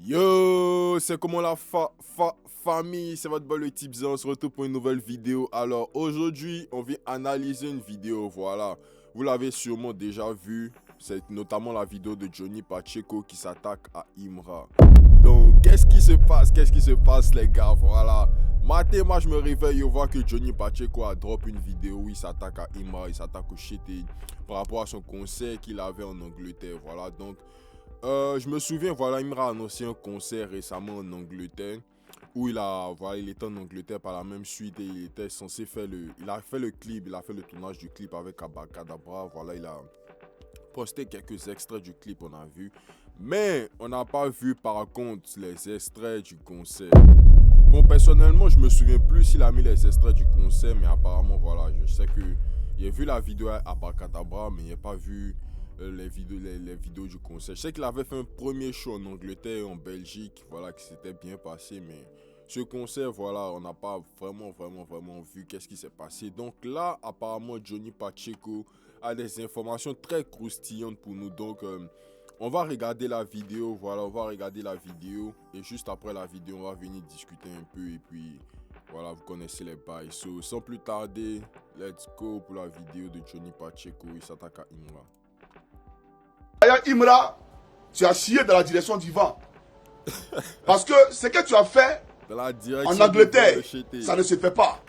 Yo, c'est comment la famille, c'est votre boy le Tipsy, on se retrouve pour une nouvelle vidéo. Alors aujourd'hui, on vient analyser une vidéo, voilà. Vous l'avez sûrement déjà vu, c'est notamment la vidéo de Johnny Pacheco qui s'attaque à Imra. Donc, qu'est-ce qui se passe? Qu'est-ce qui se passe les gars? Voilà. Matin, moi je me réveille et on voit que Johnny Pacheco a drop une vidéo où il s'attaque à Imra, il s'attaque au shit par rapport à son concert qu'il avait en Angleterre, voilà. Donc, je me souviens, voilà, il m'a annoncé un concert récemment en Angleterre où il était en Angleterre par la même suite et il était censé faire il a fait le clip, il a fait le tournage du clip avec Abacadabra, voilà, il a posté quelques extraits du clip, on a vu, mais on n'a pas vu par contre les extraits du concert. Bon, personnellement, je me souviens plus s'il a mis les extraits du concert, mais apparemment, voilà, je sais que j'ai vu la vidéo à Abacadabra, mais j'ai pas vu les vidéos du concert. Je sais qu'il avait fait un premier show en Angleterre et en Belgique, voilà, qui s'était bien passé, mais ce concert, voilà, on n'a pas vraiment vu qu'est-ce qui s'est passé. Donc là, apparemment, Johnny Pacheco a des informations très croustillantes pour nous. Donc, on va regarder la vidéo, voilà, on va regarder la vidéo. Et juste après la vidéo, on va venir discuter un peu. Et puis, voilà, vous connaissez les bails. So, sans plus tarder, let's go pour la vidéo de Johnny Pacheco. Il s'attaque à Imra. D'ailleurs, Imra, tu as chié dans la direction du vent. Parce que ce que tu as fait en Angleterre, ça ne se fait pas.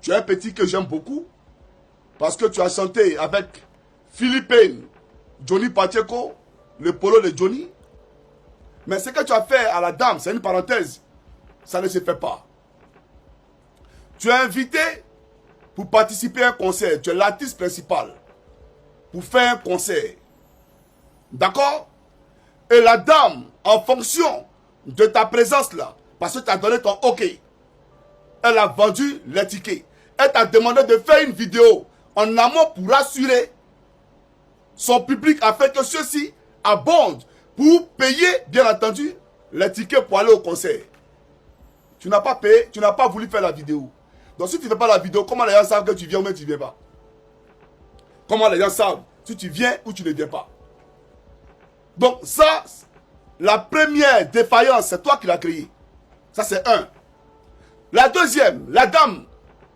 Tu es un petit que j'aime beaucoup. Parce que tu as chanté avec Philippine, Johnny Pacheco, le polo de Johnny. Mais ce que tu as fait à la dame, c'est une parenthèse. Ça ne se fait pas. Tu es invité pour participer à un concert. Tu es l'artiste principal pour faire un concert. D'accord? Et la dame, en fonction de ta présence là, parce que tu as donné ton OK, elle a vendu les tickets. Elle t'a demandé de faire une vidéo en amont pour rassurer son public afin que ceux-ci abondent pour payer, bien entendu, les tickets pour aller au concert. Tu n'as pas payé, tu n'as pas voulu faire la vidéo. Donc si tu ne fais pas la vidéo, comment les gens savent que tu viens ou même tu ne viens pas? Comment les gens savent si tu viens ou tu ne viens pas? Donc ça, la première défaillance, c'est toi qui l'as créée. Ça c'est un. La deuxième, la dame,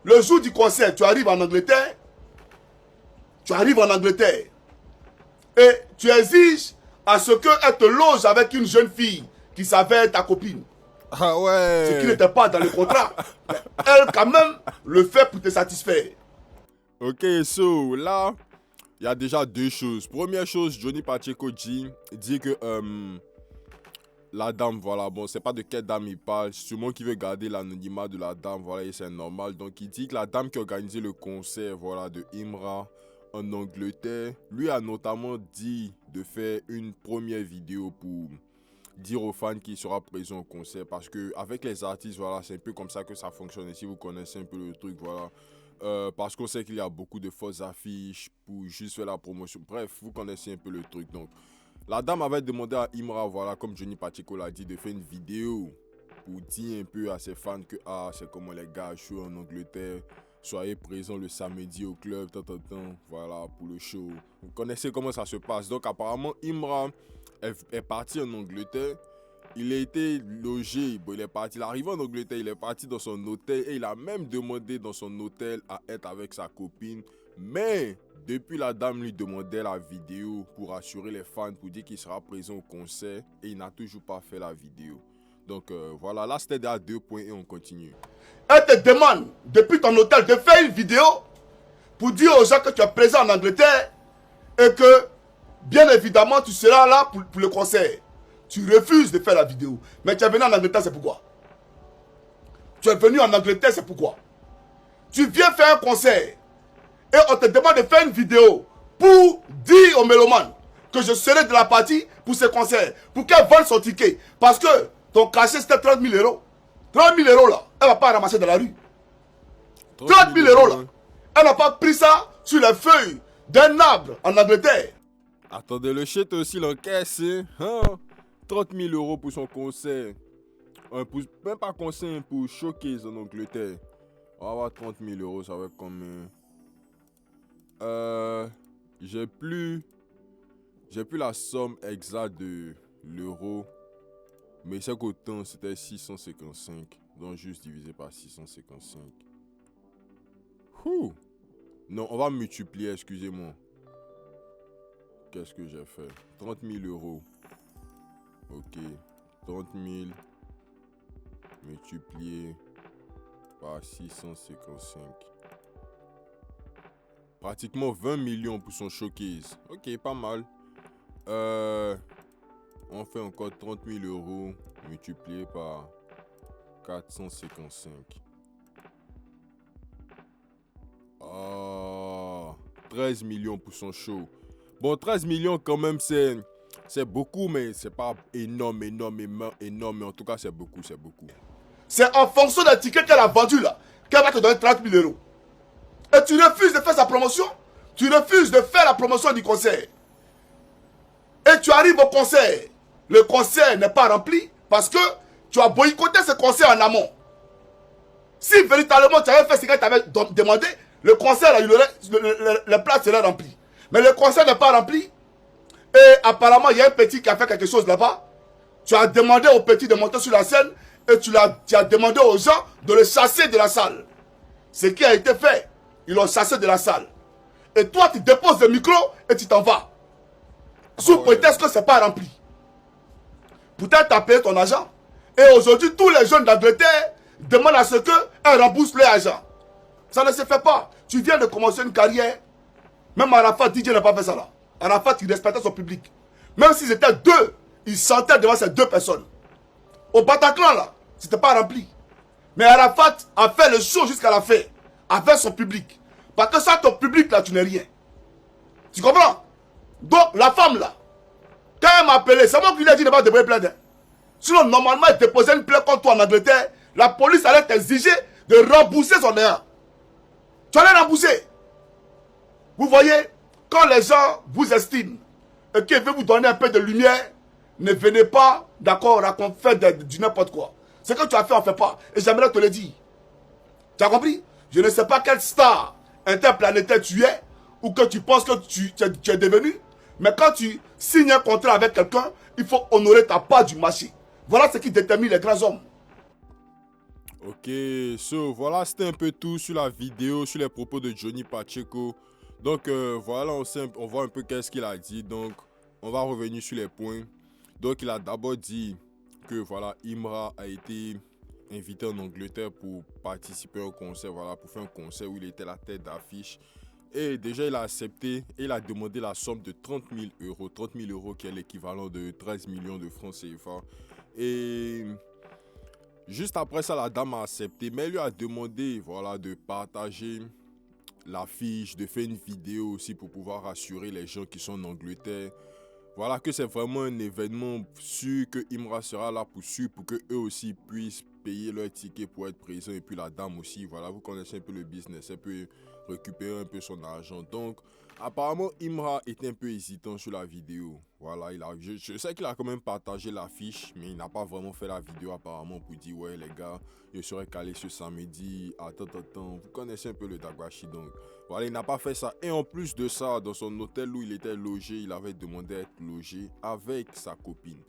le jour du concert, tu arrives en Angleterre. Tu arrives en Angleterre. Et tu exiges à ce qu'elle te loge avec une jeune fille qui s'avère ta copine. Ah ouais. Ce qui n'était pas dans le contrat. Elle quand même le fait pour te satisfaire. Ok, so là, il y a déjà deux choses. Première chose, Johnny Pacheco dit que la dame, voilà, bon, c'est pas de quelle dame il parle, sûrement qu'il veut garder l'anonymat de la dame, voilà, et c'est normal. Donc il dit que la dame qui a organisé le concert, voilà, de Imra en Angleterre, lui a notamment dit de faire une première vidéo pour dire aux fans qu'il sera présent au concert, parce que avec les artistes, voilà, c'est un peu comme ça que ça fonctionne. Et si vous connaissez un peu le truc, voilà, parce qu'on sait qu'il y a beaucoup de fausses affiches pour juste faire la promotion. Bref, vous connaissez un peu le truc. Donc, la dame avait demandé à Imra, voilà, comme Johnny Pacheco l'a dit, de faire une vidéo pour dire un peu à ses fans que c'est comment les gars jouent en Angleterre. Soyez présents le samedi au club, voilà, pour le show. Vous connaissez comment ça se passe. Donc, apparemment, Imra est parti en Angleterre. Il a été logé, bon, il est arrivé en Angleterre, il est parti dans son hôtel et il a même demandé dans son hôtel à être avec sa copine. Mais depuis, la dame lui demandait la vidéo pour assurer les fans, pour dire qu'il sera présent au concert et il n'a toujours pas fait la vidéo. Donc voilà, là c'était à 2 points et on continue. Elle te demande depuis ton hôtel de faire une vidéo pour dire aux gens que tu es présent en Angleterre et que bien évidemment tu seras là pour le concert. Tu refuses de faire la vidéo. Mais tu es venu en Angleterre, c'est pourquoi? Tu es venu en Angleterre, c'est pourquoi? Tu viens faire un concert et on te demande de faire une vidéo pour dire aux mélomanes que je serai de la partie pour ce concert, pour qu'elle vende son ticket. Parce que ton cachet c'était 30 000 euros. 30 000 euros là, elle ne va pas ramasser dans la rue. 30 000 euros là, elle n'a pas pris ça sur les feuilles d'un arbre en Angleterre. Attendez, le shit aussi l'encaisse, hein? 30 000 euros pour son concert. Même pas concert, pour showcase en Angleterre. On va avoir 30 000 euros, ça va être combien? J'ai plus la somme exacte de l'euro. Mais c'est qu'autant, c'était 655. Donc, juste divisé par 655. Ouh. Non, on va multiplier, excusez-moi. Qu'est-ce que j'ai fait? 30 000 euros. Ok. 30 000 multiplié par 655. Pratiquement 20 millions pour son showcase. Ok, pas mal. On fait encore 30 000 euros multiplié par 455. Oh, 13 millions pour son show. Bon, 13 millions quand même, c'est beaucoup, mais c'est pas énorme. Mais en tout cas, c'est beaucoup. C'est en fonction des tickets qu'elle a vendus là, qu'elle va te donner 30 000 euros. Et tu refuses de faire sa promotion. Tu refuses de faire la promotion du concert. Et tu arrives au concert. Le concert n'est pas rempli parce que tu as boycotté ce concert en amont. Si véritablement tu avais fait ce que tu avais demandé, le concert, le plat serait rempli. Mais le concert n'est pas rempli. Et apparemment, il y a un petit qui a fait quelque chose là-bas. Tu as demandé au petit de monter sur la scène et tu as demandé aux gens de le chasser de la salle. Ce qui a été fait, ils l'ont chassé de la salle. Et toi, tu déposes le micro et tu t'en vas. Sous prétexte que ce n'est pas rempli. Pourtant, tu as payé ton argent. Et aujourd'hui, tous les jeunes d'Angleterre demandent à ce qu'elle rembourse leur argent. Ça ne se fait pas. Tu viens de commencer une carrière. Même Arafat, DJ n'a pas fait ça là. Arafat, il respectait son public. Même s'ils étaient deux, il sentait devant ces deux personnes. Au Bataclan là, c'était pas rempli. Mais Arafat a fait le show jusqu'à la fin. Avec son public. Parce que sans ton public là, tu n'es rien. Tu comprends? Donc, la femme là, quand elle m'a appelé, c'est moi qui lui ai dit de ne pas déposer plainte. Sinon, normalement, elle déposait une plainte contre toi en Angleterre. La police allait t'exiger de rembourser son erreur. Tu allais rembourser. Vous voyez, quand les gens vous estiment et qu'ils veulent vous donner un peu de lumière, ne venez pas, d'accord, faire du n'importe quoi. Ce que tu as fait, on ne fait pas. Et j'aimerais te le dire. Tu as compris? Je ne sais pas quelle star interplanétaire tu es ou que tu penses que tu es devenu. Mais quand tu signes un contrat avec quelqu'un, il faut honorer ta part du marché. Voilà ce qui détermine les grands hommes. Ok, voilà, c'était un peu tout sur la vidéo, sur les propos de Johnny Pacheco. Donc voilà, on voit un peu qu'est-ce qu'il a dit. Donc on va revenir sur les points. Donc il a d'abord dit que voilà, Imra a été invité en Angleterre pour participer au concert, voilà, pour faire un concert où il était la tête d'affiche. Et déjà, il a accepté et il a demandé la somme de 30 000 euros. 30 000 euros qui est l'équivalent de 13 millions de francs CFA. Et juste après ça, la dame a accepté, mais elle lui a demandé, voilà, de partager l'affiche, de faire une vidéo aussi pour pouvoir rassurer les gens qui sont en Angleterre. Voilà, que c'est vraiment un événement sûr, que Imra sera là pour sûr, pour que eux aussi puissent payer leur ticket pour être présents. Et puis la dame aussi, voilà, vous connaissez un peu le business, elle peut récupérer un peu son argent. Donc, apparemment, Imra était un peu hésitant sur la vidéo. Voilà, je sais qu'il a quand même partagé l'affiche, mais il n'a pas vraiment fait la vidéo apparemment pour dire, ouais les gars, je serai calé ce samedi, attends, vous connaissez un peu le Dagbashi, donc voilà, il n'a pas fait ça. Et en plus de ça, dans son hôtel où il était logé, il avait demandé à être logé avec sa copine.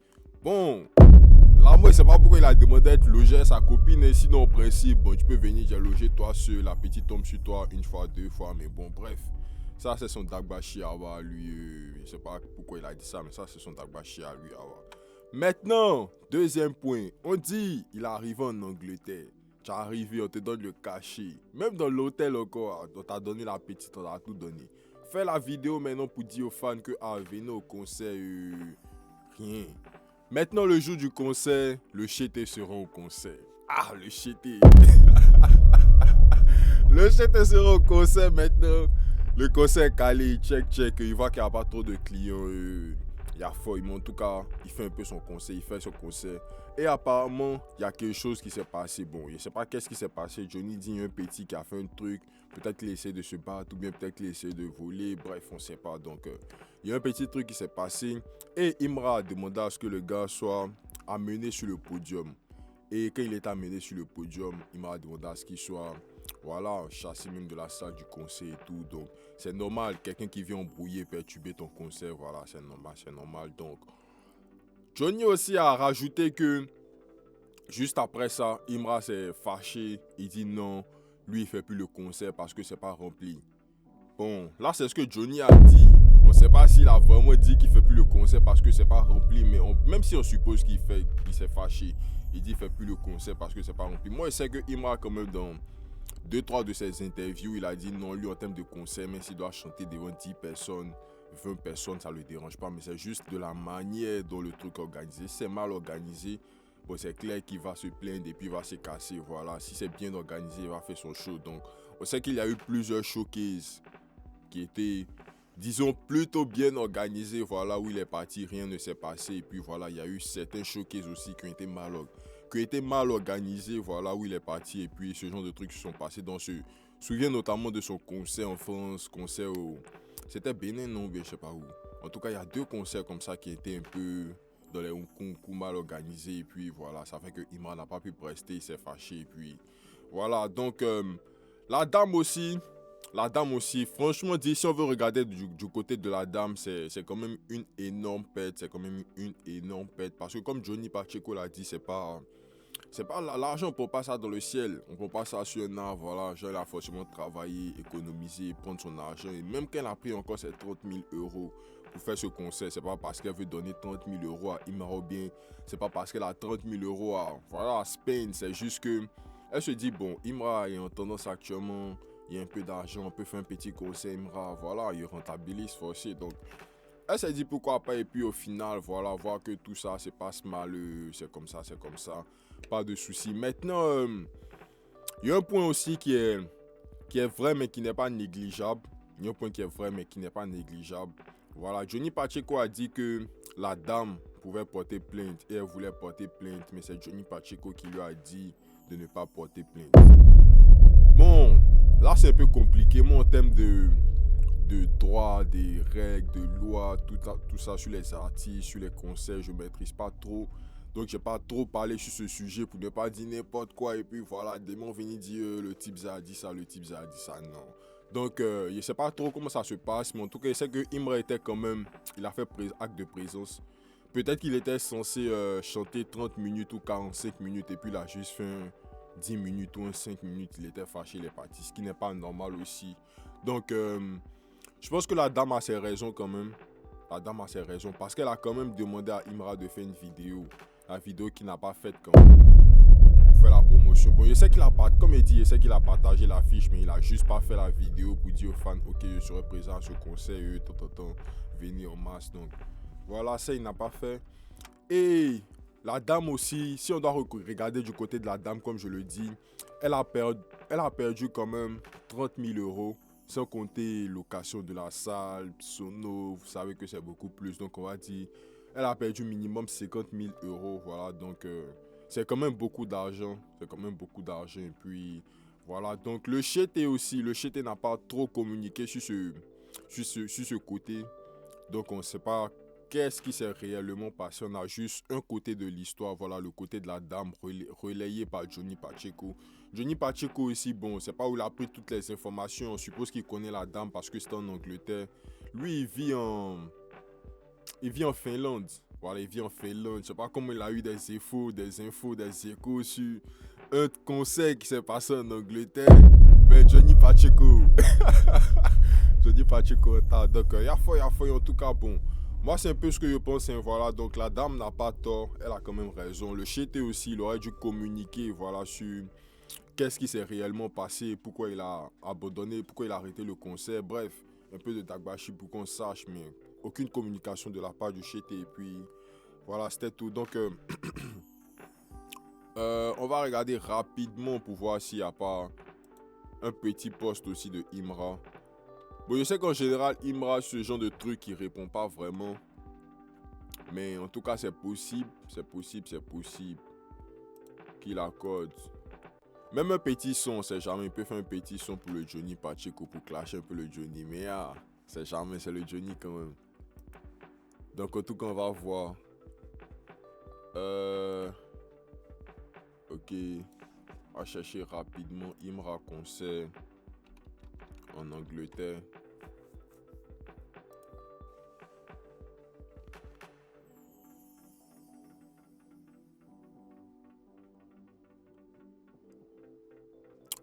Bon, là, moi, je ne sais pas pourquoi il a demandé à être logé avec sa copine. Et sinon, au principe, bon, tu peux venir déjà loger toi seul. La petite tombe sur toi une fois, deux fois. Mais bon, bref. Ça, c'est son Dagbashi à avoir, lui. Je ne sais pas pourquoi il a dit ça, mais ça, c'est son Dagbashi à lui à avoir. Maintenant, deuxième point. On dit, il est arrivé en Angleterre. Tu es arrivé, on te donne le cachet. Même dans l'hôtel encore, on t'a donné la petite, on t'a tout donné. Fais la vidéo maintenant pour dire aux fans que, venez au concert, rien. Maintenant, le jour du concert, le chété sera au concert. Ah, le chété. Le chété sera au concert maintenant. Le concert est calé, check. Il voit qu'il n'y a pas trop de clients. Il y a fort, mais en tout cas, il fait un peu son concert, il fait son concert. Et apparemment, il y a quelque chose qui s'est passé. Bon, je ne sais pas qu'est-ce qui s'est passé. Johnny dit un petit qui a fait un truc. Peut-être qu'il essaie de se battre ou bien peut-être qu'il essaie de voler. Bref, on ne sait pas. Donc, il y a un petit truc qui s'est passé. Et Imra a demandé à ce que le gars soit amené sur le podium. Et quand il est amené sur le podium, Imra a demandé à ce qu'il soit, voilà, chassé même de la salle du concert et tout. Donc, c'est normal. Quelqu'un qui vient embrouiller, perturber ton concert, voilà, c'est normal. Donc, Johnny aussi a rajouté que juste après ça, Imra s'est fâché. Il dit non, lui il fait plus le concert parce que c'est pas rempli. Bon, là c'est ce que Johnny a dit. On ne sait pas s'il a vraiment dit qu'il fait plus le concert parce que c'est pas rempli, mais même si on suppose qu'il s'est fâché, il dit qu'il fait plus le concert parce que c'est pas rempli. Moi je sais que Imra quand même dans 2-3 de ses interviews, il a dit non, lui en termes de concert, même s'il doit chanter devant 10 personnes, 20 personnes, ça le dérange pas, mais c'est juste de la manière dont le truc est organisé. Si c'est mal organisé, bon, c'est clair qu'il va se plaindre et puis il va se casser. Voilà, si c'est bien organisé, il va faire son show. Donc, on sait qu'il y a eu plusieurs showcases qui étaient, disons, plutôt bien organisés. Voilà, où il est parti, rien ne s'est passé. Et puis voilà, il y a eu certains showcases aussi qui ont été mal organisés. Voilà, où il est parti. Et puis ce genre de trucs se sont passés. Donc, je me souviens notamment de son concert en France, concert au... C'était Bénin, non, je sais pas où. En tout cas, il y a 2 concerts comme ça qui étaient un peu dans les concours mal organisés. Et puis voilà, ça fait que Imra n'a pas pu prester, il s'est fâché. Et puis voilà, donc la dame aussi, franchement dit, si on veut regarder du côté de la dame, c'est quand même une énorme perte. Parce que comme Johnny Pacheco l'a dit, c'est pas l'argent, on ne prend pas ça dans le ciel. On ne prend pas ça sur un arbre. Voilà, genre, elle a forcément travaillé, économisé, prendre son argent. Et même qu'elle a pris encore ses 30 000 euros pour faire ce concert, c'est pas parce qu'elle veut donner 30 000 euros à Imra ou bien c'est pas parce qu'elle a 30 000 euros à spend. C'est juste que elle se dit, bon, Imra est en tendance actuellement, il y a un peu d'argent, on peut faire un petit concert Imra. Voilà, il rentabilise forcé. Donc, elle s'est dit pourquoi pas. Et puis au final, voilà, voir que tout ça se passe mal, c'est comme ça. Pas de souci. Maintenant, il y a un point aussi qui est vrai mais qui n'est pas négligeable. Voilà, Johnny Pacheco a dit que la dame pouvait porter plainte et elle voulait porter plainte, mais c'est Johnny Pacheco qui lui a dit de ne pas porter plainte. Bon, là c'est un peu compliqué. Moi, en termes de droit, des règles, de lois, tout ça sur les artistes, sur les concerts, je ne maîtrise pas trop. Donc, je n'ai pas trop parlé sur ce sujet pour ne pas dire n'importe quoi. Et puis, voilà, demain, on venir dire le type a dit ça, non. Donc, je ne sais pas trop comment ça se passe, mais en tout cas, je sais que Imra était quand même, il a fait acte de présence. Peut-être qu'il était censé chanter 30 minutes ou 45 minutes et puis il a juste fait 10 minutes ou 5 minutes. Il était fâché, il est parti, ce qui n'est pas normal aussi. Donc, je pense que la dame a ses raisons quand même. Parce qu'elle a quand même demandé à Imra de faire une vidéo. La vidéo qu'il n'a pas faite quand même. Pour faire la promotion. Bon, je sais qu'il a partagé l'affiche, mais il a juste pas fait la vidéo pour dire aux fans, ok, je serai présent à ce concert, venir en masse. Donc, voilà, ça, il n'a pas fait. Et la dame aussi, si on doit regarder du côté de la dame, comme je le dis, elle a perdu quand même 30 000 euros. Sans compter location de la salle, sono, vous savez que c'est beaucoup plus. Donc, on va dire, elle a perdu minimum 50 000 euros. Voilà, donc c'est quand même beaucoup d'argent. Et puis, voilà. Donc, le Cheté n'a pas trop communiqué sur ce côté. Donc, on ne sait pas qu'est-ce qui s'est réellement passé. On a juste un côté de l'histoire. Voilà, le côté de la dame relayé par Johnny Pacheco. Johnny Pacheco aussi, bon, c'est pas où il a pris toutes les informations. On suppose qu'il connaît la dame parce que c'est en Angleterre. Lui, il vit en Finlande. Voilà, il vit en Finlande. Je sais pas comment il a eu des infos, des échos sur un concert qui s'est passé en Angleterre. Mais Johnny Pacheco. Donc, il y a foi. En tout cas, bon. Moi, c'est un peu ce que je pense. Voilà, donc la dame n'a pas tort. Elle a quand même raison. Le Cheté aussi, il aurait dû communiquer, voilà, sur qu'est-ce qui s'est réellement passé, pourquoi il a abandonné, pourquoi il a arrêté le concert. Bref, un peu de dagbashi pour qu'on sache, mais aucune communication de la part du Cheté. Et puis, voilà, c'était tout. Donc, on va regarder rapidement pour voir s'il n'y a pas un petit post aussi de Imra. Bon, je sais qu'en général, Imra, ce genre de truc, il répond pas vraiment. Mais en tout cas, c'est possible qu'il accorde. Même un petit son, c'est jamais. Il peut faire un petit son pour le Johnny Pacheco, pour clasher un peu le Johnny. Mais c'est jamais, c'est le Johnny quand même. Donc en tout cas, on va voir. Ok. On va chercher rapidement Imra concert en Angleterre.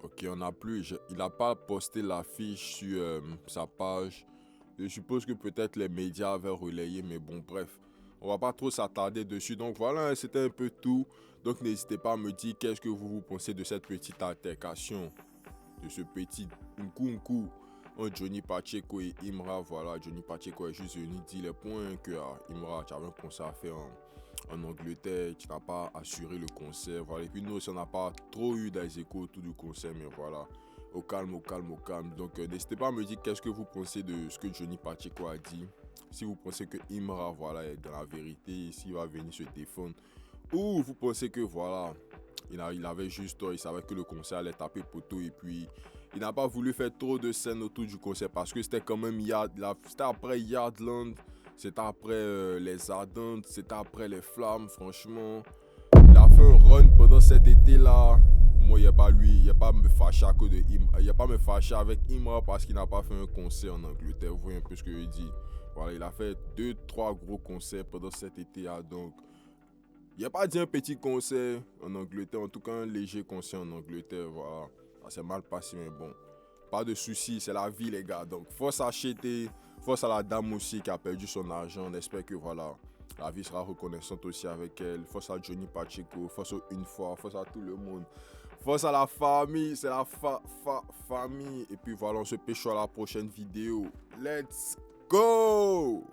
Ok, on n'a plus. Il n'a pas posté l'affiche sur sa page. Je suppose que peut-être les médias avaient relayé, mais bon, bref. On va pas trop s'attarder dessus. Donc voilà, c'était un peu tout. Donc n'hésitez pas à me dire qu'est-ce que vous pensez de cette petite altercation, de ce petit nkunku entre Johnny Pacheco et Imra. Voilà, Johnny Pacheco est juste venu dire les points que Imra, tu avais un concert à faire en Angleterre, tu n'as pas assuré le concert. Voilà. Et puis nous aussi, on n'a pas trop eu des échos autour du concert, mais voilà. Au calme, au calme, au calme. Donc n'hésitez pas à me dire qu'est-ce que vous pensez de ce que Johnny Pacheco a dit. Si vous pensez que Imra, voilà, est dans la vérité, s'il va venir se défendre. Ou vous pensez que voilà, il avait juste tort, il savait que le concert allait taper poteau et puis il n'a pas voulu faire trop de scènes autour du concert parce que c'était quand même c'était après Yardland, c'était après les Ardentes, c'était après les Flammes, franchement. Il a fait un run pendant cet été-là. Moi, il n'y a pas me fâcher à cause de Imra. Il n'y a pas me fâcher avec Imra parce qu'il n'a pas fait un concert en Angleterre. Vous voyez un peu ce que je dis. Voilà, il a fait 2-3 gros concerts pendant cet été-là. Donc, il n'y a pas dit un petit concert en Angleterre. En tout cas, un léger concert en Angleterre. Voilà, ça s'est mal passé, mais bon. Pas de soucis, c'est la vie, les gars. Donc, force à acheter. Force à la dame aussi qui a perdu son argent. On espère que voilà, la vie sera reconnaissante aussi avec elle. Force à Johnny Pacheco. Force au Une Fois. Force à tout le monde. Force à la famille. C'est la famille. Et puis voilà, on se pêche à la prochaine vidéo. Let's go!